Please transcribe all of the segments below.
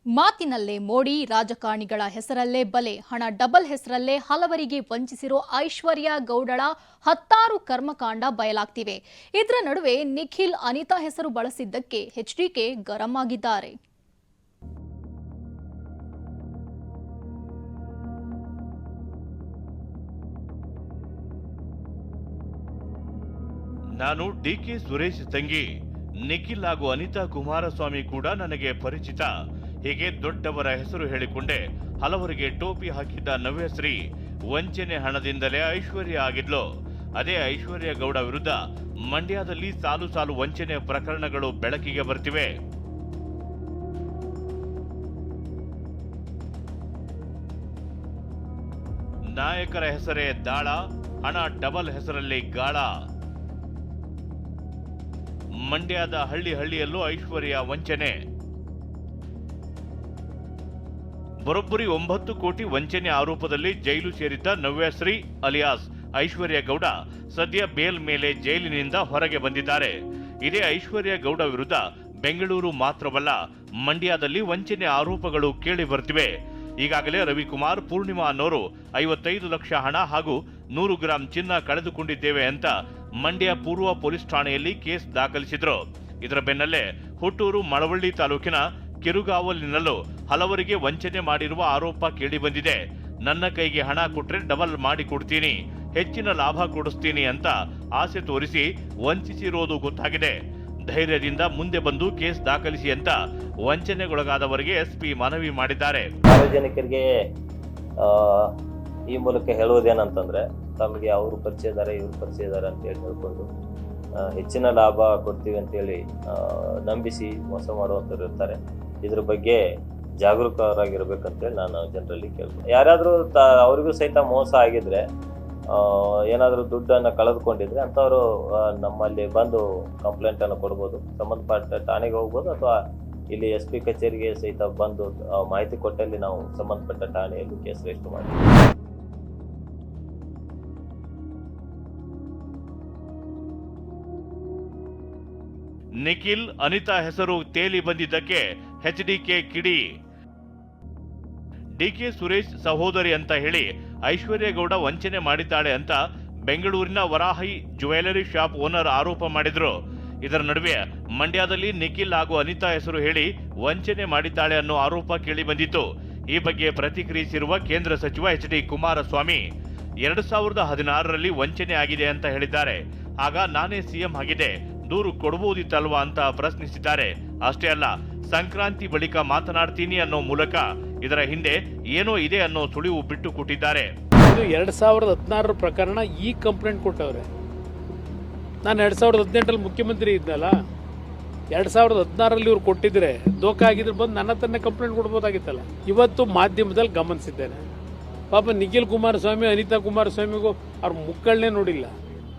ಮಾತಿನಲ್ಲೇ ಮೋಡಿ, ರಾಜಕಾರಣಿಗಳ ಹೆಸರಲ್ಲೇ ಬಲೆ, ಹಣ ಡಬಲ್ ಹೆಸರಲ್ಲೇ ಹಲವರಿಗೆ ವಂಚಿಸಿರೋ ಐಶ್ವರ್ಯ ಗೌಡಳ 10 ಕರ್ಮಕಾಂಡ ಬಯಲಾಗ್ತಿವೆ. ಇದರ ನಡುವೆ ನಿಖಿಲ್ ಅನಿತಾ ಹೆಸರು ಬಳಸಿದ್ದಕ್ಕೆ ಎಚ್ಡಿಕೆ ಗರಂ ಆಗಿದ್ದಾರೆ. ನಾನು ಡಿಕೆ ಸುರೇಶ್ ತಂಗಿ ನಿಖಿಲ್ ಹಾಗೂ ಅನಿತಾ ಕುಮಾರಸ್ವಾಮಿ ಕೂಡ ನನಗೆ ಪರಿಚಿತ. ಹೀಗೆ ದೊಡ್ಡವರ ಹೆಸರು ಹೇಳಿಕೊಂಡೆ ಹಲವರಿಗೆ ಟೋಪಿ ಹಾಕಿದ್ದ ನವ್ಯಶ್ರೀ ವಂಚನೆ ಹಣದಿಂದಲೇ ಐಶ್ವರ್ಯ ಆಗಿದ್ಲು. ಅದೇ ಐಶ್ವರ್ಯ ಗೌಡ ವಿರುದ್ಧ ಮಂಡ್ಯದಲ್ಲಿ ಸಾಲು ಸಾಲು ವಂಚನೆ ಪ್ರಕರಣಗಳು ಬೆಳಕಿಗೆ ಬರ್ತಿವೆ. ನಾಯಕರ ಹೆಸರೇ ದಾಳ, ಹಣ ಡಬಲ್ ಹೆಸರಲ್ಲಿ ಗಾಳ. ಮಂಡ್ಯದ ಹಳ್ಳಿಯಲ್ಲೂ ಐಶ್ವರ್ಯ ವಂಚನೆ. ಬರೋಬ್ಬರಿ 9 ಕೋಟಿ ವಂಚನೆ ಆರೋಪದಲ್ಲಿ ಜೈಲು ಸೇರಿದ್ದ ನವ್ಯಶ್ರೀ ಅಲಿಯಾಸ್ ಐಶ್ವರ್ಯ ಗೌಡ ಸದ್ಯ ಬೇಲ್ ಮೇಲೆ ಜೈಲಿನಿಂದ ಹೊರಗೆ ಬಂದಿದ್ದಾರೆ. ಇದೇ ಐಶ್ವರ್ಯ ಗೌಡ ವಿರುದ್ಧ ಬೆಂಗಳೂರು ಮಾತ್ರವಲ್ಲ, ಮಂಡ್ಯದಲ್ಲಿ ವಂಚನೆ ಆರೋಪಗಳು ಕೇಳಿ ಬರ್ತಿವೆ. ಈಗಾಗಲೇ ರವಿಕುಮಾರ್, ಪೂರ್ಣಿಮಾ ಅನ್ನೋರು 55 ಲಕ್ಷ ಹಣ ಹಾಗೂ 100 ಗ್ರಾಂ ಚಿನ್ನ ಕಳೆದುಕೊಂಡಿದ್ದೇವೆ ಅಂತ ಮಂಡ್ಯ ಪೂರ್ವ ಪೊಲೀಸ್ ಠಾಣೆಯಲ್ಲಿ ಕೇಸ್ ದಾಖಲಿಸಿದ್ರು. ಇದರ ಬೆನ್ನಲ್ಲೇ ಹುಟ್ಟೂರು, ಮಳವಳ್ಳಿ ತಾಲೂಕಿನ ಕಿರುಗಾವಲಿನಲ್ಲೂ ಹಲವರಿಗೆ ವಂಚನೆ ಮಾಡಿರುವ ಆರೋಪ ಕೇಳಿ ಬಂದಿದೆ. ನನ್ನ ಕೈಗೆ ಹಣ ಕೊಟ್ರೆ ಡಬಲ್ ಮಾಡಿ ಕೊಡ್ತೀನಿ, ಹೆಚ್ಚಿನ ಲಾಭ ಕೊಡಿಸ್ತೀನಿ ಅಂತ ಆಸೆ ತೋರಿಸಿ ವಂಚಿಸಿರೋದು ಗೊತ್ತಾಗಿದೆ. ಧೈರ್ಯದಿಂದ ಮುಂದೆ ಬಂದು ಕೇಸ್ ದಾಖಲಿಸಿ ಅಂತ ವಂಚನೆಗೊಳಗಾದವರಿಗೆ ಎಸ್ಪಿ ಮನವಿ ಮಾಡಿದ್ದಾರೆ. ಸಾರ್ವಜನಿಕರಿಗೆ ಈ ಮೂಲಕ ಹೇಳುವುದೇನಂತಂದ್ರೆ, ತಮಗೆ ಅವರು ಪರಿಚಯದಾರೆ, ಇವ್ರು ಪರಿಚಯದಾರೆ ಅಂತ ಹೇಳಿ ಹೇಳ್ಕೊಂಡು ಹೆಚ್ಚಿನ ಲಾಭ ಕೊಡ್ತೀವಿ ಅಂತೇಳಿ ನಂಬಿಸಿ ಮೋಸ ಮಾಡುವಂತವ್ರು ಇರ್ತಾರೆ. ಇದ್ರ ಬಗ್ಗೆ ಜಾಗರೂಕರಾಗಿರ್ಬೇಕಂತೇಳಿ ನಾನು ಜನರಲ್ಲಿ ಕೇಳ್ಬೋದು. ಯಾರಾದ್ರೂ ಅವರಿಗೂ ಸಹಿತ ಮೋಸ ಆಗಿದ್ರೆ, ಏನಾದರೂ ದುಡ್ಡನ್ನು ಕಳೆದುಕೊಂಡಿದ್ರೆ ಅಂಥವ್ರು ನಮ್ಮಲ್ಲಿ ಬಂದು ಕಂಪ್ಲೇಂಟ್ ಅನ್ನು ಕೊಡ್ಬೋದು. ಸಂಬಂಧಪಟ್ಟ ಠಾಣೆಗೆ ಹೋಗ್ಬೋದು ಅಥವಾ ಇಲ್ಲಿ SP ಕಚೇರಿಗೆ ಸಹಿತ ಬಂದು ಮಾಹಿತಿ ಕೊಟ್ಟಲ್ಲಿ ನಾವು ಸಂಬಂಧಪಟ್ಟ ಠಾಣೆಯಲ್ಲಿ ಕೇಸ್ ರಿಜಿಸ್ಟರ್ ಮಾಡ್ತೀವಿ. ನಿಖಿಲ್ ಅನಿತಾ ಹೆಸರು ತೇಲಿ ಬಂದಿದ್ದಕ್ಕೆ ಎಚ್ಡಿಕೆ ಕಿಡಿ. ಡಿಕೆ ಸುರೇಶ್ ಸಹೋದರಿ ಅಂತ ಹೇಳಿ ಐಶ್ವರ್ಯ ಗೌಡ ವಂಚನೆ ಮಾಡಿದ್ದಾಳೆ ಅಂತ ಬೆಂಗಳೂರಿನ ವರಾಹಿ ಜ್ಯುವೆಲರಿ ಶಾಪ್ ಓನರ್ ಆರೋಪ ಮಾಡಿದ್ರು. ಇದರ ನಡುವೆ ಮಂಡ್ಯದಲ್ಲಿ ನಿಖಿಲ್ ಹಾಗೂ ಅನಿತಾ ಹೆಸರು ಹೇಳಿ ವಂಚನೆ ಮಾಡಿದ್ದಾಳೆ ಅನ್ನೋ ಆರೋಪ ಕೇಳಿ ಬಂದಿತ್ತು. ಈ ಬಗ್ಗೆ ಪ್ರತಿಕ್ರಿಯಿಸಿರುವ ಕೇಂದ್ರ ಸಚಿವ HD ಕುಮಾರಸ್ವಾಮಿ 2016ರಲ್ಲಿ ವಂಚನೆ ಆಗಿದೆ ಅಂತ ಹೇಳಿದ್ದಾರೆ. ಆಗ ನಾನೇ CM ಆಗಿದೆ, ದೂರು ಕೊಡಬಹುದಿತ್ತಲ್ವಾ ಅಂತ ಪ್ರಶ್ನಿಸಿದ್ದಾರೆ. ಅಷ್ಟೇ ಅಲ್ಲ, ಸಂಕ್ರಾಂತಿ ಬಳಿಕ ಮಾತನಾಡ್ತೀನಿ ಅನ್ನೋ ಮೂಲಕ ಇದರ ಹಿಂದೆ ಏನೋ ಇದೆ ಅನ್ನೋ ಸುಳಿವು ಬಿಟ್ಟು ಕೊಟ್ಟಿದ್ದಾರೆ. 2016 ಪ್ರಕರಣ ಈ ಕಂಪ್ಲೇಂಟ್ ಕೊಟ್ಟವ್ರೆ. ನಾನು 2018ರಲ್ಲಿ ಮುಖ್ಯಮಂತ್ರಿ ಇದ್ನಲ್ಲ, 2016ರಲ್ಲಿ ಇವ್ರು ಕೊಟ್ಟಿದ್ರೆ ದೋಖ ಆಗಿದ್ರೆ ಬಂದು ನನ್ನ ಹತ್ರನೇ ಕಂಪ್ಲೇಂಟ್ ಕೊಡ್ಬೋದಾಗಿತ್ತಲ್ಲ. ಇವತ್ತು ಮಾಧ್ಯಮದಲ್ಲಿ ಗಮನಿಸಿದ್ದೇನೆ. ಪಾಪ ನಿಖಿಲ್ ಕುಮಾರಸ್ವಾಮಿ, ಅನಿತಾ ಕುಮಾರಸ್ವಾಮಿಗೂ ಅವ್ರ ಮುಕ್ಕಳನ್ನೇ ನೋಡಿಲ್ಲ.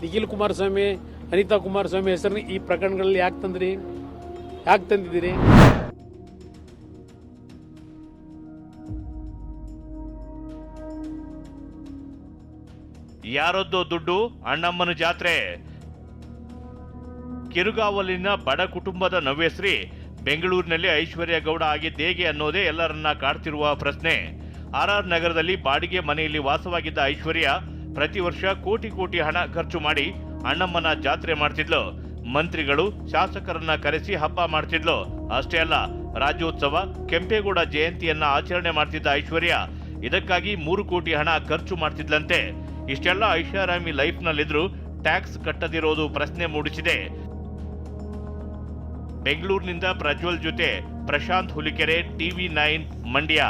ನಿಖಿಲ್ ಕುಮಾರಸ್ವಾಮಿ, ಅನಿತಾ ಕುಮಾರಸ್ವಾಮಿ ಹೆಸರನ್ನ ಈ ಪ್ರಕರಣಗಳಲ್ಲಿ ಯಾಕೆ ತಂದಿದ್ದೀರಿ? ಯಾರದ್ದೋ ದುಡ್ಡು, ಅಣ್ಣಮ್ಮನ ಜಾತ್ರೆ. ಕಿರುಗಾವಲಿನ ಬಡ ಕುಟುಂಬದ ನವ್ಯಶ್ರೀ ಬೆಂಗಳೂರಿನಲ್ಲಿ ಐಶ್ವರ್ಯ ಗೌಡ ಆಗಿದ್ದೇಗೆ ಅನ್ನೋದೇ ಎಲ್ಲರನ್ನ ಕಾಡ್ತಿರುವ ಪ್ರಶ್ನೆ. RR ನಗರದಲ್ಲಿ ಬಾಡಿಗೆ ಮನೆಯಲ್ಲಿ ವಾಸವಾಗಿದ್ದ ಐಶ್ವರ್ಯ ಪ್ರತಿ ವರ್ಷ ಕೋಟಿ ಹಣ ಖರ್ಚು ಮಾಡಿ ಅಣ್ಣಮ್ಮನ ಜಾತ್ರೆ ಮಾಡ್ತಿದ್ಲು. ಮಂತ್ರಿಗಳು, ಶಾಸಕರನ್ನ ಕರೆಸಿ ಹಬ್ಬ ಮಾಡ್ತಿದ್ಲು. ಅಷ್ಟೇ ಅಲ್ಲ, ರಾಜ್ಯೋತ್ಸವ, ಕೆಂಪೇಗೌಡ ಜಯಂತಿಯನ್ನ ಆಚರಣೆ ಮಾಡ್ತಿದ್ದ ಐಶ್ವರ್ಯ ಇದಕ್ಕಾಗಿ 3 ಕೋಟಿ ಹಣ ಖರ್ಚು ಮಾಡ್ತಿದ್ಲಂತೆ. ಇಷ್ಟೆಲ್ಲ ಐಷಾರಾಮಿ ಲೈಫ್ನಲ್ಲಿದ್ರು ಟ್ಯಾಕ್ಸ್ ಕಟ್ಟದಿರೋದು ಪ್ರಶ್ನೆ ಮೂಡಿಸಿದೆ. ಬೆಂಗಳೂರಿನಿಂದ ಪ್ರಜ್ವಲ್ ಜೊತೆ ಪ್ರಶಾಂತ್ ಹುಲಿಕೆರೆ, TV9 ಮಂಡ್ಯ.